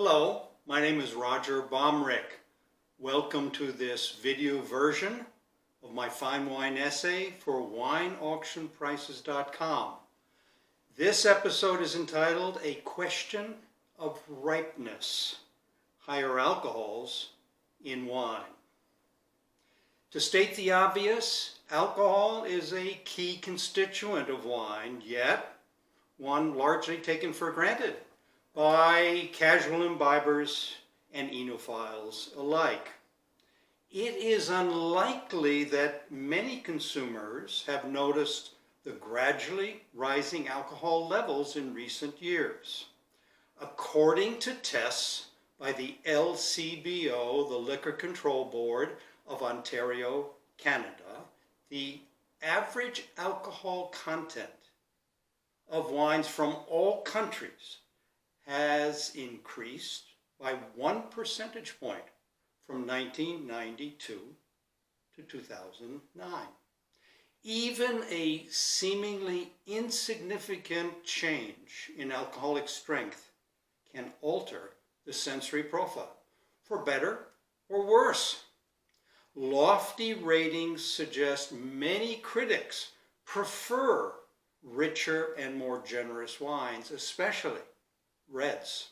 Hello, my name is Roger Bohmrich. Welcome to this video version of my fine wine essay for Wineauctionprices.com. This episode is entitled A Question of Ripeness, Higher Alcohols in Wine. To state the obvious, alcohol is a key constituent of wine, yet one largely taken for granted by casual imbibers and oenophiles alike. It is unlikely that many consumers have noticed the gradually rising alcohol levels in recent years. According to tests by the LCBO, the Liquor Control Board of Ontario, Canada, the average alcohol content of wines from all countries has increased by 1 percentage point from 1992 to 2009. Even a seemingly insignificant change in alcoholic strength can alter the sensory profile, for better or worse. Lofty ratings suggest many critics prefer richer and more generous wines, especially reds.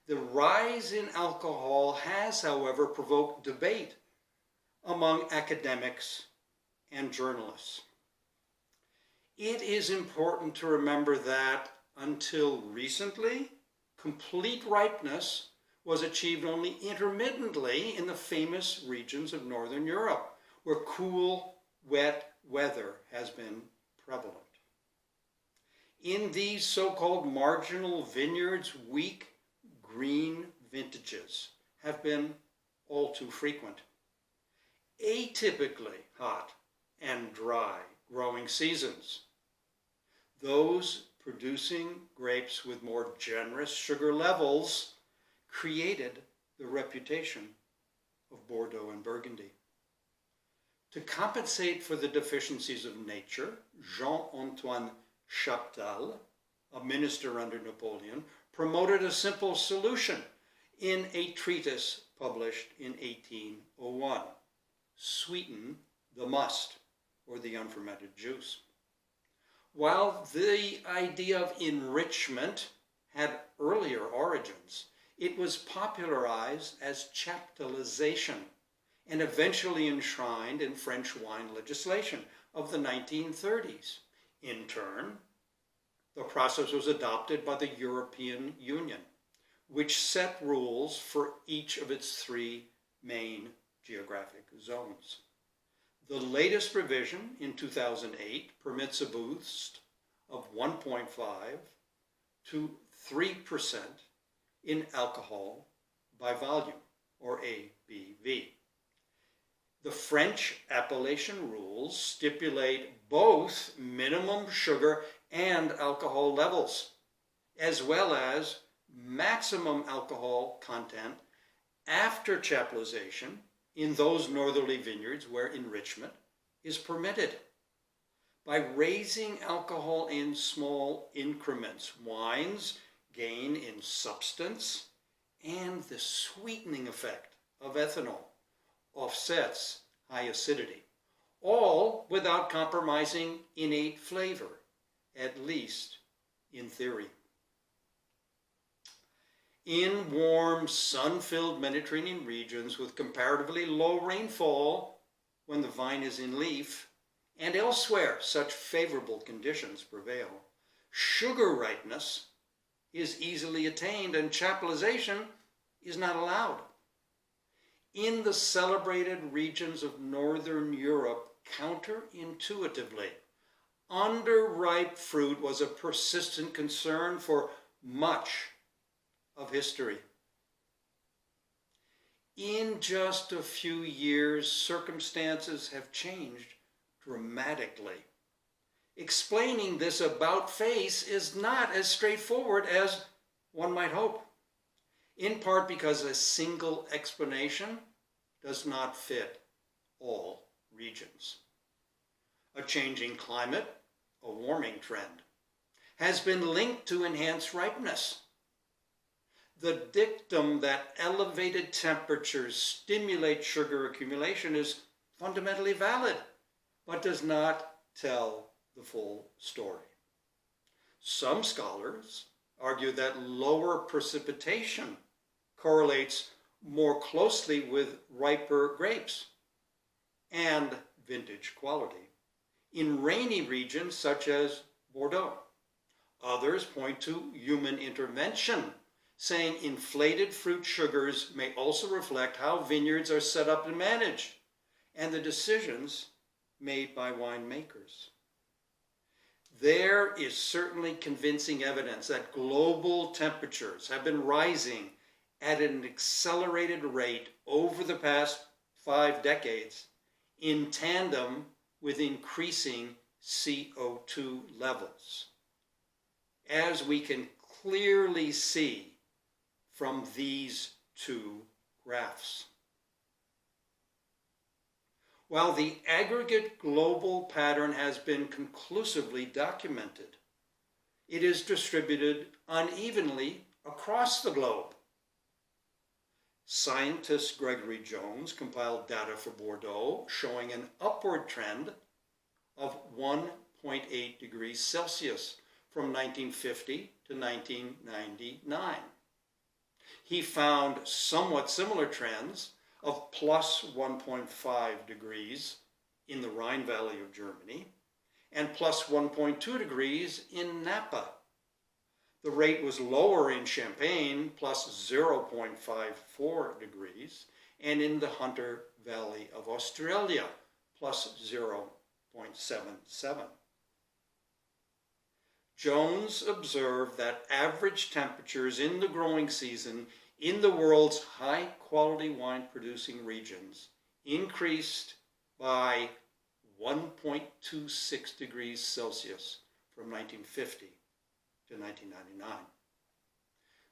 The rise in alcohol has, however, provoked debate among academics and journalists. It is important to remember that until recently, complete ripeness was achieved only intermittently in the famous regions of Northern Europe, where cool, wet weather has been prevalent. In these so-called marginal vineyards, weak green vintages have been all too frequent. Atypically hot and dry growing seasons, those producing grapes with more generous sugar levels, created the reputation of Bordeaux and Burgundy. To compensate for the deficiencies of nature, Jean-Antoine Chaptal, a minister under Napoleon, promoted a simple solution in a treatise published in 1801. Sweeten the must, or the unfermented juice. While the idea of enrichment had earlier origins, it was popularized as chaptalization and eventually enshrined in French wine legislation of the 1930s. In turn, the process was adopted by the European Union, which set rules for each of its three main geographic zones. The latest revision in 2008 permits a boost of 1.5 to 3% in alcohol by volume, or ABV. The French appellation rules stipulate both minimum sugar and alcohol levels, as well as maximum alcohol content after chaptalization in those northerly vineyards where enrichment is permitted. By raising alcohol in small increments, wines gain in substance, and the sweetening effect of ethanol offsets high acidity, all without compromising innate flavor, at least in theory. In warm, sun-filled Mediterranean regions with comparatively low rainfall when the vine is in leaf, and elsewhere such favorable conditions prevail, sugar ripeness is easily attained and chaptalization is not allowed. In the celebrated regions of Northern Europe, counterintuitively, underripe fruit was a persistent concern for much of history. In just a few years, circumstances have changed dramatically. Explaining this about face is not as straightforward as one might hope, in part because a single explanation does not fit all regions. A changing climate, a warming trend, has been linked to enhanced ripeness. The dictum that elevated temperatures stimulate sugar accumulation is fundamentally valid, but does not tell the full story. Some scholars argue that lower precipitation correlates more closely with riper grapes and vintage quality in rainy regions such as Bordeaux. Others point to human intervention, saying inflated fruit sugars may also reflect how vineyards are set up and managed, and the decisions made by winemakers. There is certainly convincing evidence that global temperatures have been rising at an accelerated rate over the past 5 decades in tandem with increasing CO2 levels, as we can clearly see from these two graphs. While the aggregate global pattern has been conclusively documented, it is distributed unevenly across the globe. Scientist Gregory Jones compiled data for Bordeaux showing an upward trend of 1.8 degrees Celsius from 1950 to 1999. He found somewhat similar trends of plus 1.5 degrees in the Rhine Valley of Germany and plus 1.2 degrees in Napa. The rate was lower in Champagne, plus 0.54 degrees, and in the Hunter Valley of Australia, plus 0.77. Jones observed that average temperatures in the growing season in the world's high-quality wine-producing regions increased by 1.26 degrees Celsius from 1950 to 1999.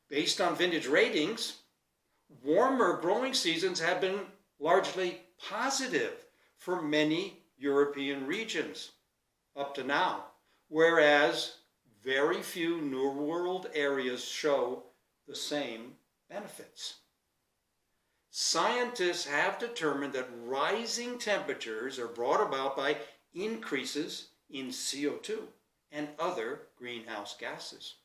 Based on vintage ratings, warmer growing seasons have been largely positive for many European regions up to now, whereas very few New World areas show the same benefits. Scientists have determined that rising temperatures are brought about by increases in CO2 and other greenhouse gases.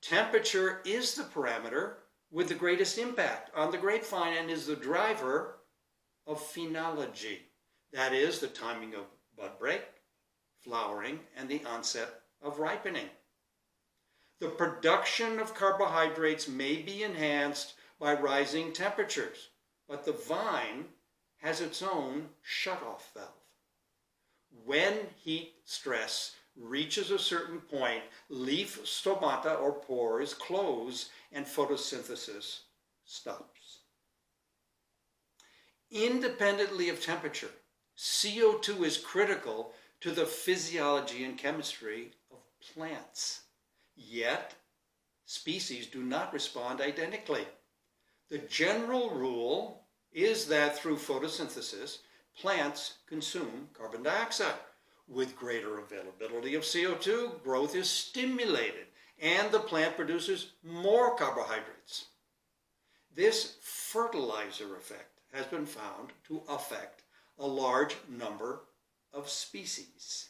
Temperature is the parameter with the greatest impact on the grapevine and is the driver of phenology, that is, the timing of bud break, flowering, and the onset of ripening. The production of carbohydrates may be enhanced by rising temperatures, but the vine has its own shutoff valve. When heat stress reaches a certain point, leaf stomata or pores close and photosynthesis stops. Independently of temperature, CO2 is critical to the physiology and chemistry of plants. Yet, species do not respond identically. The general rule is that through photosynthesis, plants consume carbon dioxide. With greater availability of CO2, growth is stimulated and the plant produces more carbohydrates. This fertilizer effect has been found to affect a large number of species.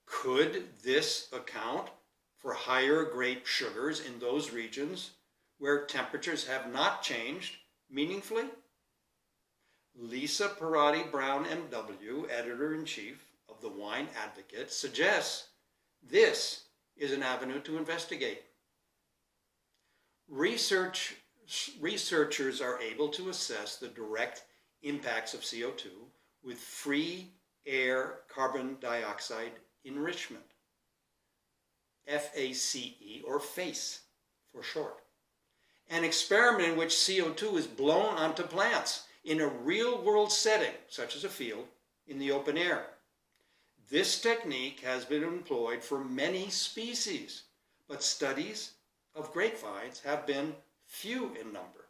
Could this account for higher grape sugars in those regions where temperatures have not changed meaningfully? Lisa Parati Brown, MW, editor-in-chief of the Wine Advocate, suggests this is an avenue to investigate. Researchers are able to assess the direct impacts of CO2 with free air carbon dioxide enrichment, FACE, or FACE for short, an experiment in which CO2 is blown onto plants in a real-world setting, such as a field, in the open air. This technique has been employed for many species, but studies of grapevines have been few in number.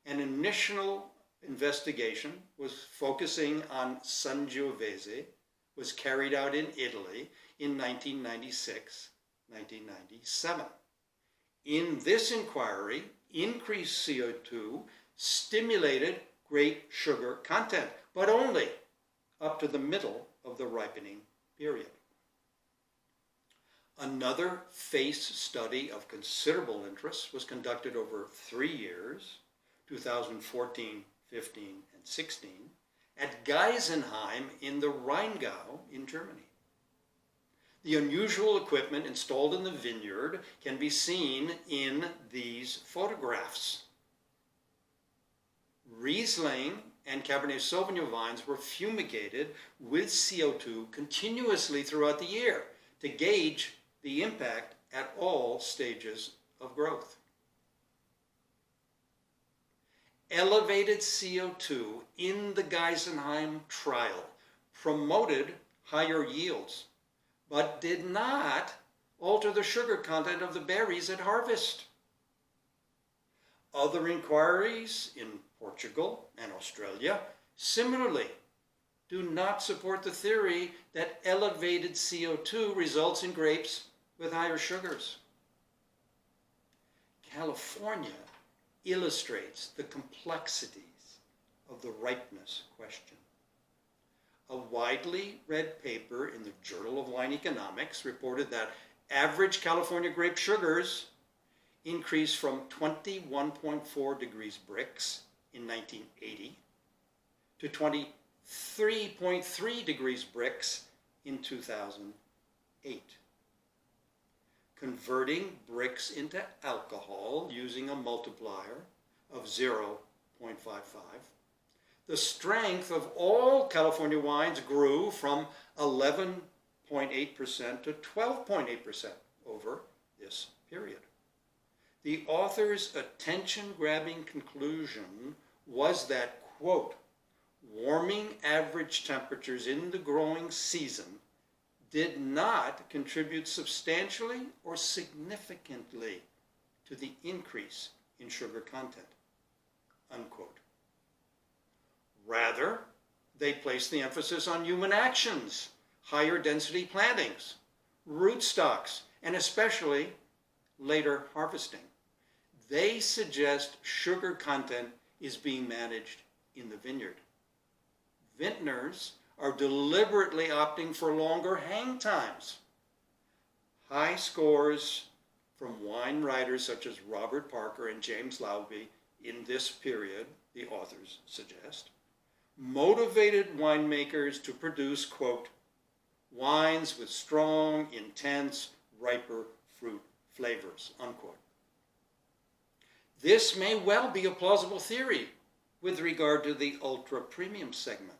An initial investigation was focusing on Sangiovese, was carried out in Italy in 1996-1997. In this inquiry, increased CO2 stimulated grape sugar content, but only up to the middle of the ripening period. Another FACE study of considerable interest was conducted over 3 years, 2014, 15, and 16, at Geisenheim in the Rheingau in Germany. The unusual equipment installed in the vineyard can be seen in these photographs. Riesling and Cabernet Sauvignon vines were fumigated with CO2 continuously throughout the year to gauge the impact at all stages of growth. Elevated CO2 in the Geisenheim trial promoted higher yields, but did not alter the sugar content of the berries at harvest. Other inquiries in Portugal and Australia similarly do not support the theory that elevated CO2 results in grapes with higher sugars. California illustrates the complexities of the ripeness question. A widely read paper in the Journal of Wine Economics reported that average California grape sugars increased from 21.4 degrees Brix in 1980 to 23.3 degrees Brix in 2008. Converting Brix into alcohol using a multiplier of 0.55, the strength of all California wines grew from 11.8% to 12.8% over this period. The author's attention-grabbing conclusion was that, quote, warming average temperatures in the growing season did not contribute substantially or significantly to the increase in sugar content, unquote. Rather, they placed the emphasis on human actions, higher density plantings, rootstocks, and especially later harvesting. They suggest sugar content is being managed in the vineyard. Vintners are deliberately opting for longer hang times. High scores from wine writers such as Robert Parker and James Lowby in this period, the authors suggest, motivated winemakers to produce, quote, wines with strong, intense, riper fruit flavors, unquote. This may well be a plausible theory with regard to the ultra-premium segment.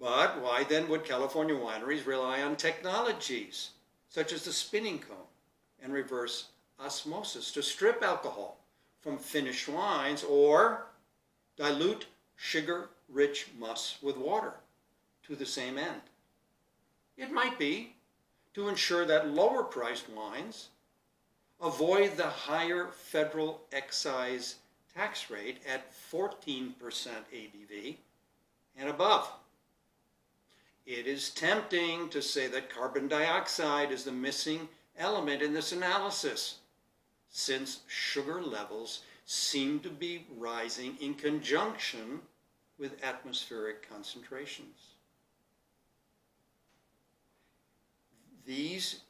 But why then would California wineries rely on technologies such as the spinning cone and reverse osmosis to strip alcohol from finished wines or dilute sugar-rich must with water to the same end? It might be to ensure that lower-priced wines avoid the higher federal excise tax rate at 14% ABV and above. It is tempting to say that carbon dioxide is the missing element in this analysis, since sugar levels seem to be rising in conjunction with atmospheric concentrations. These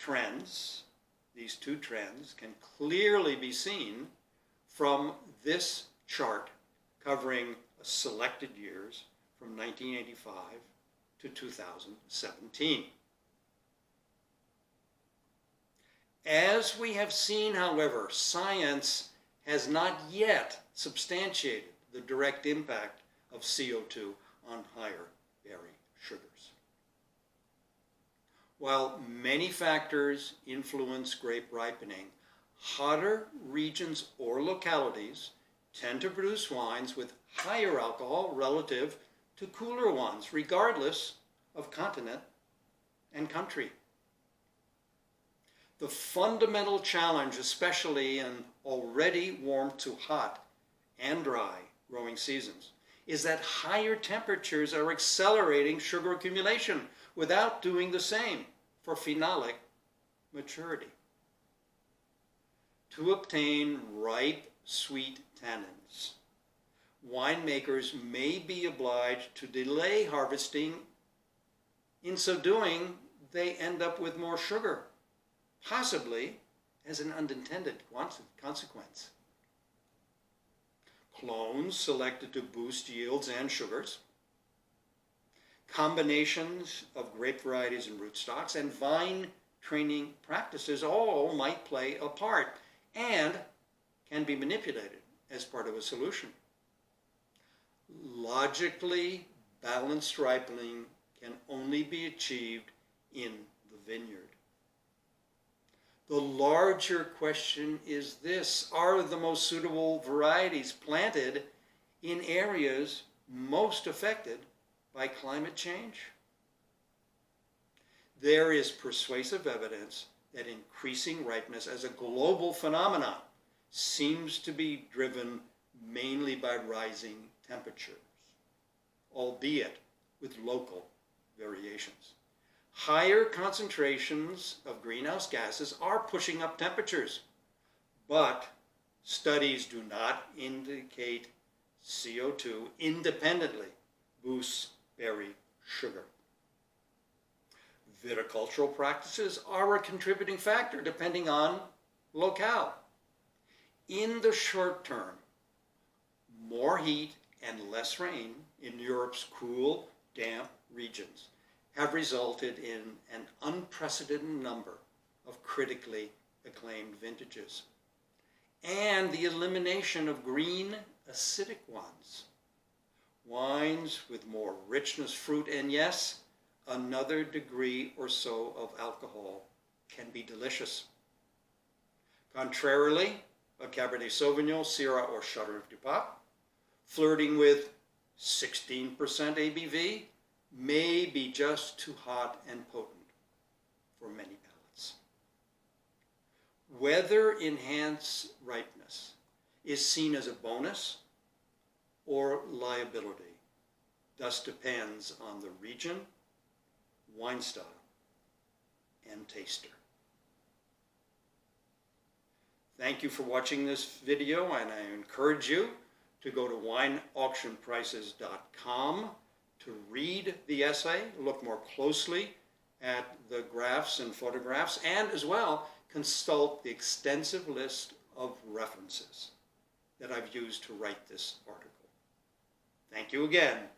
two trends can clearly be seen from this chart covering selected years from 1985 to 2017. As we have seen, however, science has not yet substantiated the direct impact of CO2 on higher berry sugars. While many factors influence grape ripening, hotter regions or localities tend to produce wines with higher alcohol relative to cooler ones, regardless of continent and country. The fundamental challenge, especially in already warm to hot and dry growing seasons, is that higher temperatures are accelerating sugar accumulation without doing the same for phenolic maturity. to obtain ripe, sweet tannins. Winemakers may be obliged to delay harvesting. In so doing, they end up with more sugar, possibly as an unintended consequence. Clones selected to boost yields and sugars, combinations of grape varieties and rootstocks, and vine training practices all might play a part and can be manipulated as part of a solution. Logically balanced ripening can only be achieved in the vineyard. The larger question is this: are the most suitable varieties planted in areas most affected by climate change? There is persuasive evidence that increasing ripeness as a global phenomenon seems to be driven mainly by rising temperatures, albeit with local variations. Higher concentrations of greenhouse gases are pushing up temperatures, but studies do not indicate CO2 independently boosts berry sugar. Viticultural practices are a contributing factor depending on locale. In the short term, more heat and less rain in Europe's cool, damp regions have resulted in an unprecedented number of critically acclaimed vintages, and the elimination of green, acidic ones. Wines with more richness, fruit, and yes, another degree or so of alcohol can be delicious. Contrarily, a Cabernet Sauvignon, Syrah, or Chateauneuf du Pape, flirting with 16% ABV, may be just too hot and potent for many palates. Whether enhanced ripeness is seen as a bonus or liability thus depends on the region, wine style, and taster. Thank you for watching this video, and I encourage you to go to wineauctionprices.com to read the essay, look more closely at the graphs and photographs, and as well consult the extensive list of references that I've used to write this article. Thank you again.